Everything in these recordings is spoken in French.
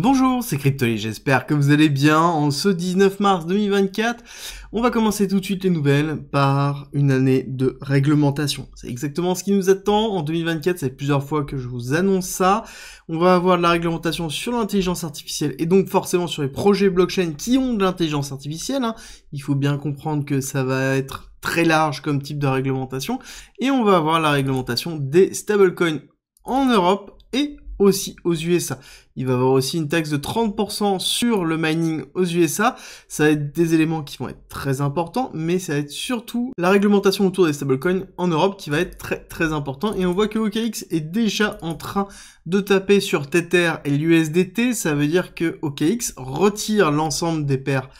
Bonjour, c'est Cryptoly, j'espère que vous allez bien. En ce 19 mars 2024, on va commencer tout de suite les nouvelles par une année de réglementation. C'est exactement ce qui nous attend. En 2024, c'est plusieurs fois que je vous annonce ça. On va avoir de la réglementation sur l'intelligence artificielle et donc forcément sur les projets blockchain qui ont de l'intelligence artificielle. Il faut bien comprendre que ça va être très large comme type de réglementation. Et on va avoir la réglementation des stablecoins en Europe et aussi aux USA. Il va y avoir aussi une taxe de 30% sur le mining aux USA. Ça va être des éléments qui vont être très importants, mais ça va être surtout la réglementation autour des stablecoins en Europe qui va être très très important. Et on voit que OKX est déjà en train de taper sur Tether et l'USDT. Ça veut dire que OKX retire l'ensemble des paires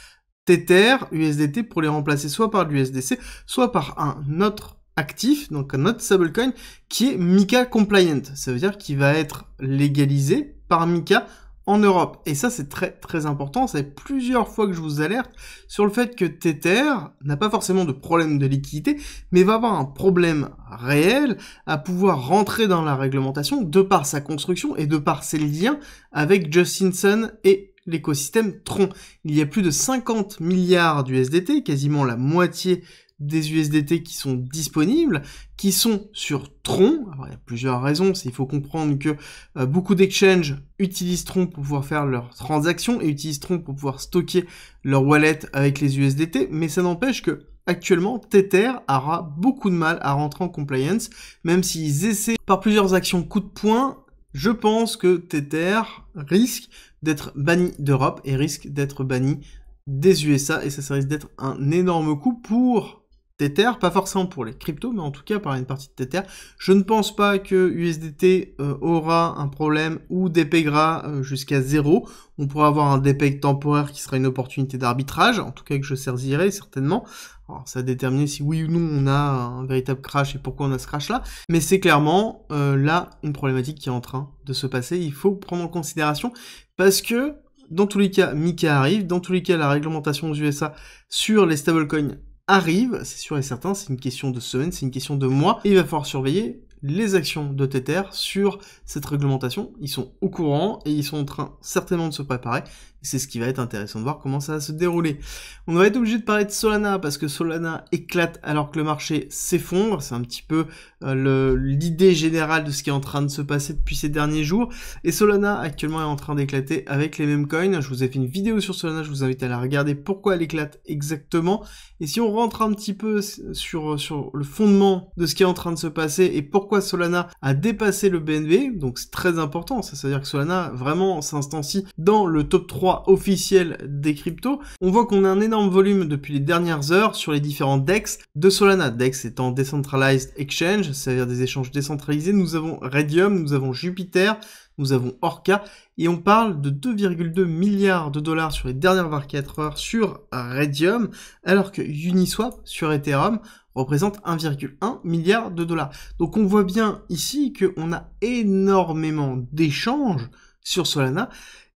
Tether, USDT pour les remplacer soit par l'USDC, soit par un autre actif, donc un autre stablecoin qui est MiCA compliant. Ça veut dire qu'il va être légalisé par MiCA en Europe. Et ça, c'est très très important. Ça fait plusieurs fois que je vous alerte sur le fait que Tether n'a pas forcément de problème de liquidité, mais va avoir un problème réel à pouvoir rentrer dans la réglementation de par sa construction et de par ses liens avec Justin Sun et l'écosystème Tron. Il y a plus de 50 milliards d'USDT, quasiment la moitié des USDT qui sont disponibles, qui sont sur Tron. Alors, il y a plusieurs raisons. Il faut comprendre que beaucoup d'exchanges utilisent Tron pour pouvoir faire leurs transactions et utilisent Tron pour pouvoir stocker leur wallet avec les USDT, mais ça n'empêche que actuellement, Tether aura beaucoup de mal à rentrer en compliance, même s'ils essaient par plusieurs actions coup de poing. Je pense que Tether risque d'être banni d'Europe et risque d'être banni des USA, et ça risque d'être un énorme coup pour Tether, pas forcément pour les cryptos, mais en tout cas par une partie de Tether. Je ne pense pas que USDT aura un problème ou dépèguera jusqu'à 0. On pourra avoir un dépeg temporaire qui sera une opportunité d'arbitrage, en tout cas que je saisirai certainement. Alors ça va déterminer si oui ou non on a un véritable crash et pourquoi on a ce crash là, mais c'est clairement là une problématique qui est en train de se passer. Il faut prendre en considération parce que dans tous les cas, MiCA arrive, dans tous les cas la réglementation aux USA sur les stablecoins arrive, c'est sûr et certain, c'est une question de semaines, c'est une question de mois, et il va falloir surveiller les actions de Tether sur cette réglementation. Ils sont au courant et ils sont en train certainement de se préparer. C'est ce qui va être intéressant de voir comment ça va se dérouler. On va être obligé de parler de Solana parce que Solana éclate alors que le marché s'effondre. C'est un petit peu l'idée générale de ce qui est en train de se passer depuis ces derniers jours. Et Solana actuellement est en train d'éclater avec les mêmes coins. Je vous ai fait une vidéo sur Solana, je vous invite à la regarder pourquoi elle éclate exactement. Et si on rentre un petit peu sur le fondement de ce qui est en train de se passer et pourquoi Solana a dépassé le BNB, donc c'est très important, ça veut dire que Solana vraiment s'instancie dans le top 3 officiel des cryptos. On voit qu'on a un énorme volume depuis les dernières heures sur les différents DEX de Solana. DEX étant Decentralized Exchange, c'est-à-dire des échanges décentralisés. Nous avons Raydium, nous avons Jupiter, nous avons Orca, et on parle de 2,2 milliards de dollars sur les dernières 24 heures sur Raydium, alors que Uniswap sur Ethereum représente 1,1 milliard de dollars. Donc on voit bien ici qu'on a énormément d'échanges sur Solana,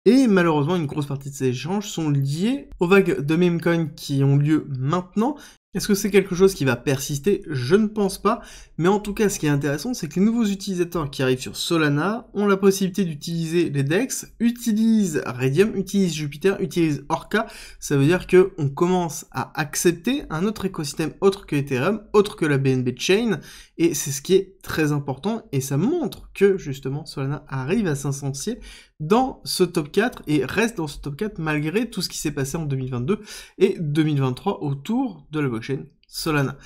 et malheureusement, une grosse partie de ces échanges sont liés aux vagues de meme coins qui ont lieu maintenant. Est-ce que c'est quelque chose qui va persister? Je ne pense pas, mais en tout cas, ce qui est intéressant, c'est que les nouveaux utilisateurs qui arrivent sur Solana ont la possibilité d'utiliser les DEX, utilisent Raydium, utilisent Jupiter, utilisent Orca. Ça veut dire que on commence à accepter un autre écosystème autre que Ethereum, autre que la BNB Chain, et c'est ce qui est très important, et ça montre que, justement, Solana arrive à s'insensir dans ce top 4 et reste dans ce top 4 malgré tout ce qui s'est passé en 2022 et 2023 autour de la blockchain Solana.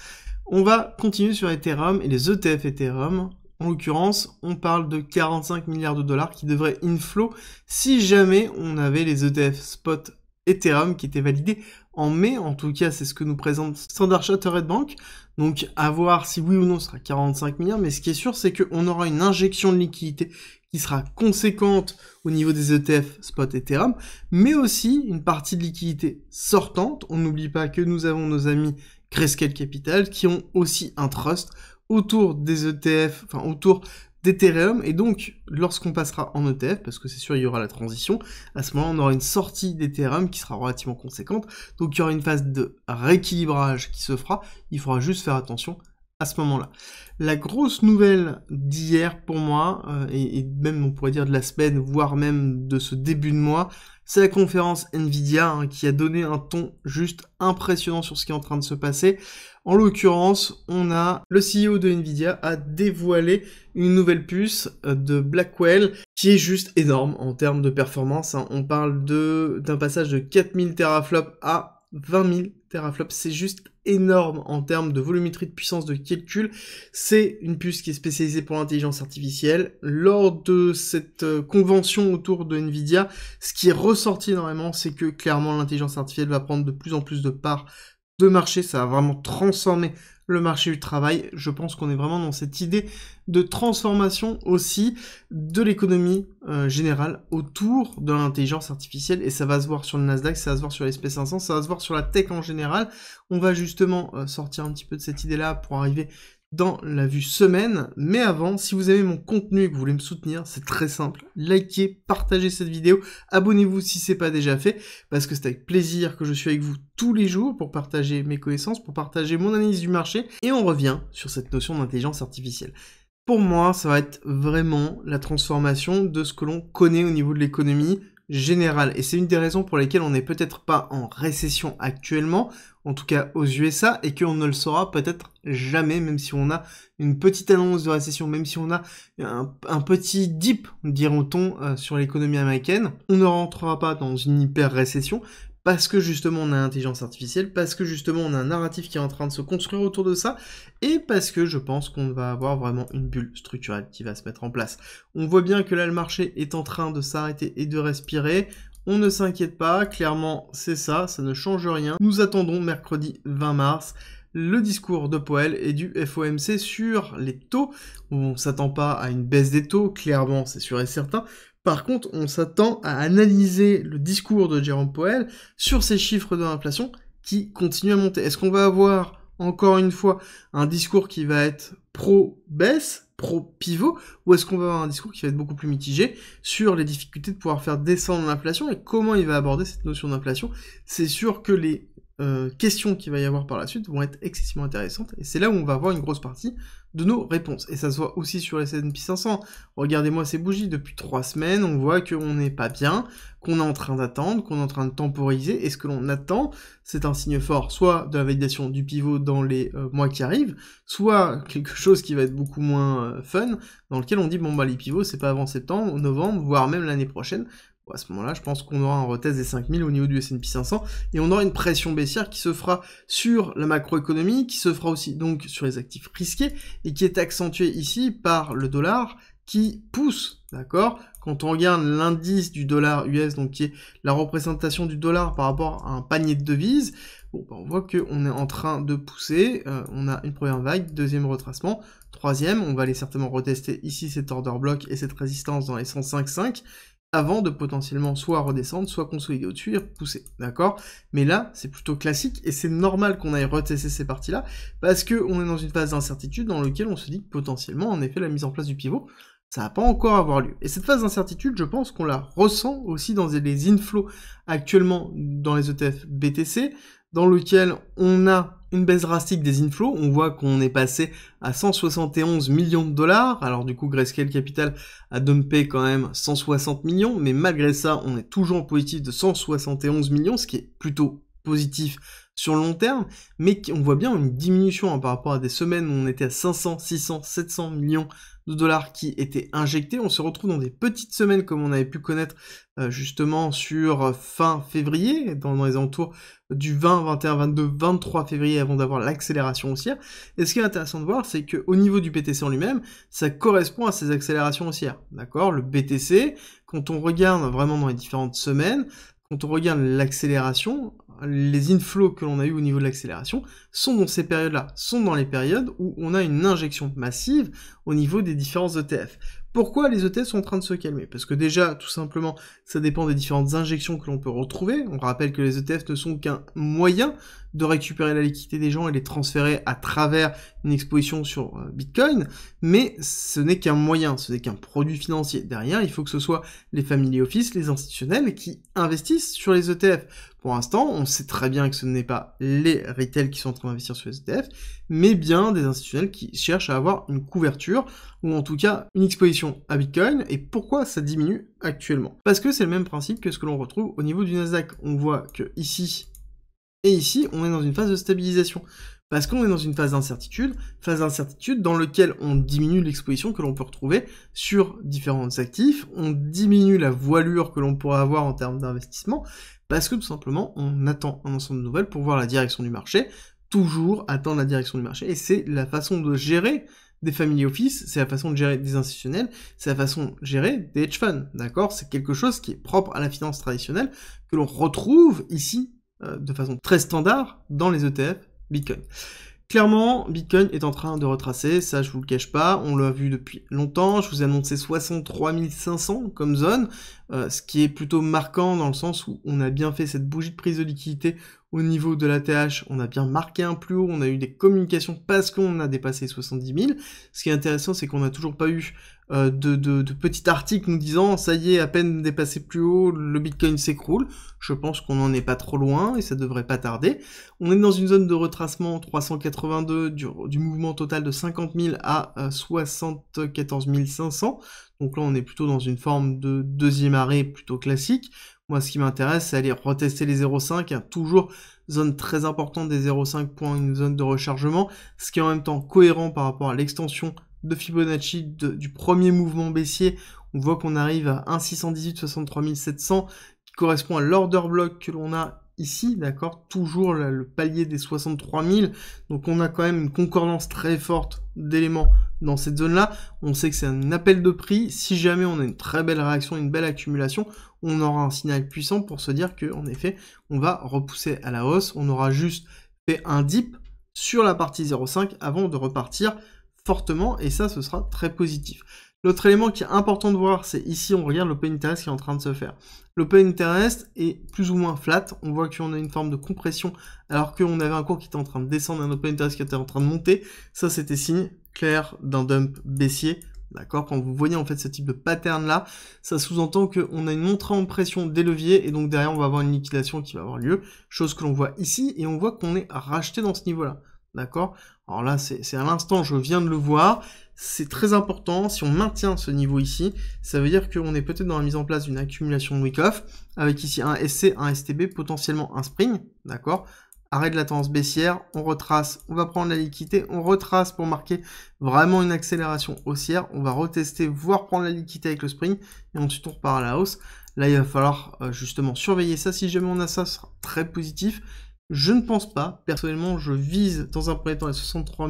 On va continuer sur Ethereum et les ETF Ethereum. En l'occurrence, on parle de 45 milliards de dollars qui devraient inflow si jamais on avait les ETF spot Ethereum qui étaient validés en mai. En tout cas, c'est ce que nous présente Standard Chartered Bank. Donc, à voir si oui ou non ce sera 45 milliards. Mais ce qui est sûr, c'est qu'on aura une injection de liquidité qui sera conséquente au niveau des ETF spot Ethereum, mais aussi une partie de liquidité sortante. On n'oublie pas que nous avons nos amis Grayscale Capital qui ont aussi un trust autour des ETF, enfin autour d'Ethereum, et donc lorsqu'on passera en ETF, parce que c'est sûr il y aura la transition, à ce moment-là on aura une sortie d'Ethereum qui sera relativement conséquente, donc il y aura une phase de rééquilibrage qui se fera, il faudra juste faire attention à ce moment-là. La grosse nouvelle d'hier pour moi, et même on pourrait dire de la semaine, voire même de ce début de mois, c'est la conférence Nvidia qui a donné un ton juste impressionnant sur ce qui est en train de se passer. En l'occurrence, on a le CEO de Nvidia a dévoilé une nouvelle puce de Blackwell qui est juste énorme en termes de performance. On parle d'un passage de 4000 teraflops à 20 000 teraflops, c'est juste énorme en termes de volumétrie de puissance de calcul. C'est une puce qui est spécialisée pour l'intelligence artificielle. Lors de cette convention autour de Nvidia, ce qui est ressorti énormément, c'est que clairement l'intelligence artificielle va prendre de plus en plus de parts de marché, ça va vraiment transformer le marché du travail. Je pense qu'on est vraiment dans cette idée de transformation aussi de l'économie générale autour de l'intelligence artificielle, et ça va se voir sur le Nasdaq, ça va se voir sur les SP500, ça va se voir sur la tech en général. On va justement sortir un petit peu de cette idée-là pour arriver dans la vue semaine, mais avant, si vous aimez mon contenu et que vous voulez me soutenir, c'est très simple, likez, partagez cette vidéo, abonnez-vous si c'est pas déjà fait, parce que c'est avec plaisir que je suis avec vous tous les jours pour partager mes connaissances, pour partager mon analyse du marché, et on revient sur cette notion d'intelligence artificielle. Pour moi, ça va être vraiment la transformation de ce que l'on connaît au niveau de l'économie générale, et c'est une des raisons pour lesquelles on n'est peut-être pas en récession actuellement, en tout cas aux USA, et qu'on ne le saura peut-être jamais, même si on a une petite annonce de récession, même si on a un petit dip, diront-on, sur l'économie américaine, on ne rentrera pas dans une hyper-récession, parce que justement on a l'intelligence artificielle, parce que justement on a un narratif qui est en train de se construire autour de ça, et parce que je pense qu'on va avoir vraiment une bulle structurelle qui va se mettre en place. On voit bien que là le marché est en train de s'arrêter et de respirer, on ne s'inquiète pas, clairement c'est ça, ça ne change rien. Nous attendons mercredi 20 mars, le discours de Powell et du FOMC sur les taux. On s'attend pas à une baisse des taux, clairement c'est sûr et certain. Par contre, on s'attend à analyser le discours de Jerome Powell sur ces chiffres de l'inflation qui continuent à monter. Est-ce qu'on va avoir, encore une fois, un discours qui va être pro-baisse, pro-pivot, ou est-ce qu'on va avoir un discours qui va être beaucoup plus mitigé sur les difficultés de pouvoir faire descendre l'inflation et comment il va aborder cette notion d'inflation? C'est sûr que les questions qu'il va y avoir par la suite vont être excessivement intéressantes, et c'est là où on va avoir une grosse partie de nos réponses. Et ça se voit aussi sur les S&P 500. Regardez-moi ces bougies, depuis 3 semaines, on voit qu'on n'est pas bien, qu'on est en train d'attendre, qu'on est en train de temporiser, et ce que l'on attend, c'est un signe fort, soit de la validation du pivot dans les mois qui arrivent, soit quelque chose qui va être beaucoup moins fun, dans lequel on dit, bon bah les pivots, c'est pas avant septembre, novembre, voire même l'année prochaine. Bon, à ce moment-là, je pense qu'on aura un retest des 5000 au niveau du S&P 500, et on aura une pression baissière qui se fera sur la macroéconomie, qui se fera aussi donc sur les actifs risqués, et qui est accentuée ici par le dollar, qui pousse, d'accord? Quand on regarde l'indice du dollar US, donc qui est la représentation du dollar par rapport à un panier de devises, bon, bah, on voit qu'on est en train de pousser, on a une première vague, deuxième retracement, troisième, on va aller certainement retester ici cet order block et cette résistance dans les 105,5, avant de potentiellement soit redescendre, soit consolider au-dessus et repousser, d'accord? Mais là, c'est plutôt classique, et c'est normal qu'on aille retester ces parties-là, parce qu'on est dans une phase d'incertitude dans laquelle on se dit que potentiellement, en effet, la mise en place du pivot, ça va pas encore avoir lieu. Et cette phase d'incertitude, je pense qu'on la ressent aussi dans les inflows actuellement dans les ETF BTC, dans lequel on a une baisse drastique des inflows, on voit qu'on est passé à 171 millions de dollars, alors du coup Grayscale Capital a dumpé quand même 160 millions, mais malgré ça on est toujours en positif de 171 millions, ce qui est plutôt positif sur le long terme, mais on voit bien une diminution par rapport à des semaines où on était à 500, 600, 700 millions de dollars qui étaient injectés. On se retrouve dans des petites semaines comme on avait pu connaître justement sur fin février, dans les alentours du 20, 21, 22, 23 février avant d'avoir l'accélération haussière. Et ce qui est intéressant de voir, c'est qu'au niveau du BTC en lui-même, ça correspond à ces accélérations haussières, d'accord? Le BTC, quand on regarde vraiment dans les différentes semaines, quand on regarde l'accélération, les inflows que l'on a eu au niveau de l'accélération sont dans ces périodes-là, sont dans les périodes où on a une injection massive au niveau des différents ETF. Pourquoi les ETF sont en train de se calmer? Parce que déjà, tout simplement, ça dépend des différentes injections que l'on peut retrouver. On rappelle que les ETF ne sont qu'un moyen de récupérer la liquidité des gens et les transférer à travers une exposition sur Bitcoin, mais ce n'est qu'un moyen, ce n'est qu'un produit financier. Derrière, il faut que ce soit les family office, les institutionnels qui investissent sur les ETF. Pour l'instant, on sait très bien que ce n'est pas les retail qui sont en train d'investir sur les ETF, mais bien des institutionnels qui cherchent à avoir une couverture, ou en tout cas une exposition à Bitcoin. Et pourquoi ça diminue actuellement? Parce que c'est le même principe que ce que l'on retrouve au niveau du Nasdaq. On voit que ici et ici, on est dans une phase de stabilisation. Parce qu'on est dans une phase d'incertitude dans laquelle on diminue l'exposition que l'on peut retrouver sur différents actifs, on diminue la voilure que l'on pourrait avoir en termes d'investissement, parce que tout simplement, on attend un ensemble de nouvelles pour voir la direction du marché, toujours attendre la direction du marché, et c'est la façon de gérer des family office, c'est la façon de gérer des institutionnels, c'est la façon de gérer des hedge funds, d'accord? C'est quelque chose qui est propre à la finance traditionnelle, que l'on retrouve ici, de façon très standard, dans les ETF Bitcoin. Clairement, Bitcoin est en train de retracer, ça je vous le cache pas, on l'a vu depuis longtemps, je vous ai annoncé 63 500 comme zone, ce qui est plutôt marquant dans le sens où on a bien fait cette bougie de prise de liquidité au niveau de l'ATH, on a bien marqué un plus haut, on a eu des communications parce qu'on a dépassé 70 000. Ce qui est intéressant, c'est qu'on n'a toujours pas eu de petits articles nous disant ça y est, à peine dépassé plus haut, le Bitcoin s'écroule. Je pense qu'on n'en est pas trop loin et ça devrait pas tarder. On est dans une zone de retracement 382 du mouvement total de 50 000 à 74 500. Donc là, on est plutôt dans une forme de deuxième arrêt plutôt classique. Moi, ce qui m'intéresse, c'est aller retester les 0,5, hein, toujours zone très importante des 0,5 points, une zone de rechargement, ce qui est en même temps cohérent par rapport à l'extension de Fibonacci du premier mouvement baissier. On voit qu'on arrive à 1,618, 63 700, qui correspond à l'order block que l'on a ici, d'accord, toujours là, le palier des 63 000, donc on a quand même une concordance très forte d'éléments dans cette zone-là. On sait que c'est un appel de prix, si jamais on a une très belle réaction, une belle accumulation, on aura un signal puissant pour se dire que, en effet, on va repousser à la hausse, on aura juste fait un dip sur la partie 0,5 avant de repartir fortement, et ça, ce sera très positif. L'autre élément qui est important de voir, c'est ici, on regarde l'open interest qui est en train de se faire. L'open interest est plus ou moins flat, on voit qu'on a une forme de compression, alors qu'on avait un cours qui était en train de descendre, un open interest qui était en train de monter. Ça, c'était signe clair d'un dump baissier. D'accord, quand vous voyez en fait ce type de pattern là, ça sous-entend qu'on a une montée en pression des leviers et donc derrière on va avoir une liquidation qui va avoir lieu, chose que l'on voit ici et on voit qu'on est racheté dans ce niveau-là. D'accord? Alors là, c'est à l'instant, je viens de le voir, c'est très important, si on maintient ce niveau ici, ça veut dire qu'on est peut-être dans la mise en place d'une accumulation de week-off, avec ici un SC, un STB, potentiellement un spring, d'accord? Arrêt de la tendance baissière, on retrace, on va prendre la liquidité, on retrace pour marquer vraiment une accélération haussière, on va retester, voire prendre la liquidité avec le spring, et ensuite on repart à la hausse. Là, il va falloir justement surveiller ça, si jamais on a ça, ce sera très positif. Je ne pense pas, personnellement, je vise dans un premier temps les 63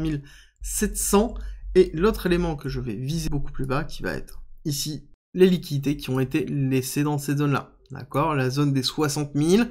700, et l'autre élément que je vais viser beaucoup plus bas, qui va être ici, les liquidités qui ont été laissées dans cette zone-là, d'accord? La zone des 60 000,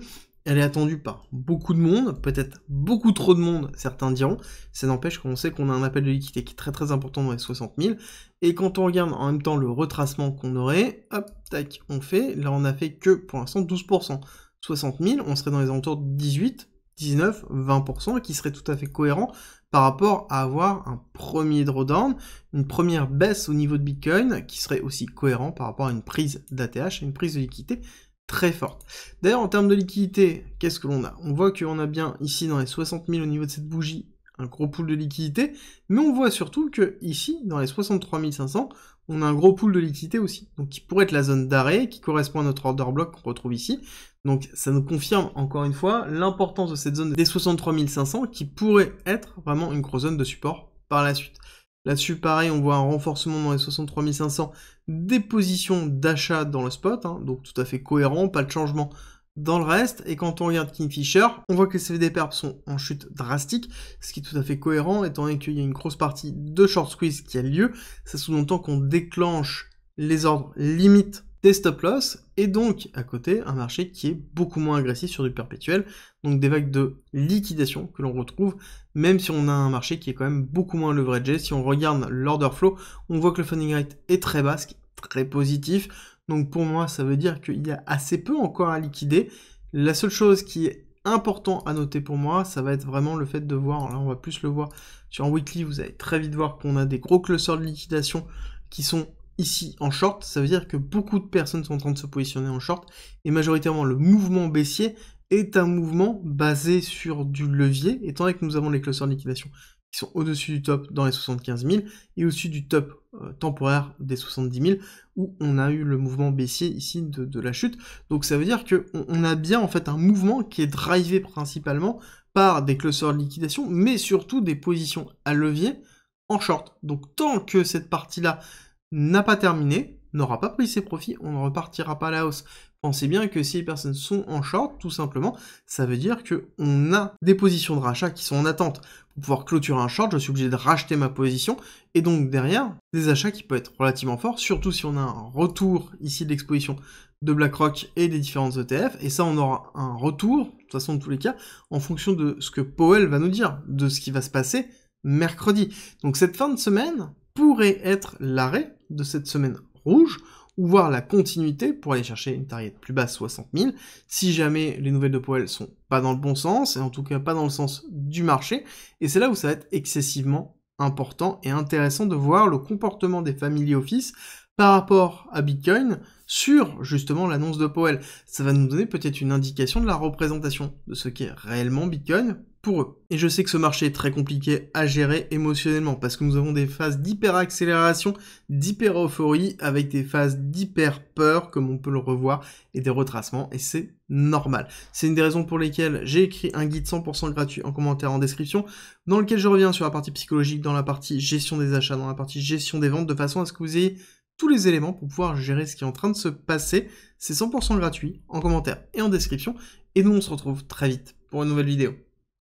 elle est attendue par beaucoup de monde, peut-être beaucoup trop de monde, certains diront. Ça n'empêche qu'on sait qu'on a un appel de liquidité qui est très très important dans les 60 000. Et quand on regarde en même temps le retracement qu'on aurait, hop, tac, on fait. Là, on a fait que pour l'instant 12%. 60 000, on serait dans les alentours de 18, 19, 20%, qui serait tout à fait cohérent par rapport à avoir un premier drawdown, une première baisse au niveau de Bitcoin, qui serait aussi cohérent par rapport à une prise d'ATH, une prise de liquidité très forte. D'ailleurs, en termes de liquidité, qu'est-ce que l'on a? On voit qu'on a bien ici dans les 60 000 au niveau de cette bougie un gros pool de liquidité, mais on voit surtout que ici, dans les 63 500, on a un gros pool de liquidité aussi, donc qui pourrait être la zone d'arrêt, qui correspond à notre order block qu'on retrouve ici. Donc ça nous confirme encore une fois l'importance de cette zone des 63 500 qui pourrait être vraiment une grosse zone de support par la suite. Là-dessus, pareil, on voit un renforcement dans les 63 500, des positions d'achat dans le spot, hein, donc tout à fait cohérent, pas de changement dans le reste. Et quand on regarde Kingfisher, on voit que les CFD perp sont en chute drastique, ce qui est tout à fait cohérent, étant donné qu'il y a une grosse partie de short squeeze qui a lieu. Ça sous-entend qu'on déclenche les ordres limites des stop loss, et donc à côté un marché qui est beaucoup moins agressif sur du perpétuel, donc des vagues de liquidation que l'on retrouve, même si on a un marché qui est quand même beaucoup moins leveragé. Si on regarde l'order flow, on voit que le funding rate est très bas, ce qui est très positif, donc pour moi ça veut dire qu'il y a assez peu encore à liquider. La seule chose qui est important à noter pour moi, ça va être vraiment le fait de voir, là on va plus le voir sur un weekly, vous allez très vite voir qu'on a des gros clusters de liquidation qui sont ici en short, ça veut dire que beaucoup de personnes sont en train de se positionner en short, et majoritairement le mouvement baissier est un mouvement basé sur du levier, étant donné que nous avons les clusters de liquidation qui sont au-dessus du top dans les 75 000, et au-dessus du top temporaire des 70 000, où on a eu le mouvement baissier ici de la chute. Donc ça veut dire qu'on a bien en fait un mouvement qui est drivé principalement par des clusters de liquidation, mais surtout des positions à levier en short. Donc tant que cette partie-là n'a pas terminé, n'aura pas pris ses profits, on ne repartira pas à la hausse. Pensez bien que si les personnes sont en short, tout simplement, ça veut dire qu'on a des positions de rachat qui sont en attente. Pour pouvoir clôturer un short, je suis obligé de racheter ma position, et donc derrière, des achats qui peuvent être relativement forts, surtout si on a un retour ici de l'exposition de BlackRock et des différentes ETF, et ça on aura un retour, de toute façon de tous les cas, en fonction de ce que Powell va nous dire, de ce qui va se passer mercredi. Donc cette fin de semaine pourrait être l'arrêt de cette semaine rouge, ou voir la continuité pour aller chercher une target plus basse, 60 000, si jamais les nouvelles de Powell sont pas dans le bon sens, et en tout cas pas dans le sens du marché, et c'est là où ça va être excessivement important et intéressant de voir le comportement des family office par rapport à Bitcoin sur justement l'annonce de Powell. Ça va nous donner peut-être une indication de la représentation de ce qu'est réellement Bitcoin pour eux. Et je sais que ce marché est très compliqué à gérer émotionnellement, parce que nous avons des phases d'hyper-accélération, d'hyper-euphorie, avec des phases d'hyper-peur, comme on peut le revoir, et des retracements, et c'est normal. C'est une des raisons pour lesquelles j'ai écrit un guide 100% gratuit en commentaire en description, dans lequel je reviens sur la partie psychologique, dans la partie gestion des achats, dans la partie gestion des ventes, de façon à ce que vous ayez tous les éléments pour pouvoir gérer ce qui est en train de se passer. C'est 100% gratuit, en commentaire et en description, et nous on se retrouve très vite pour une nouvelle vidéo.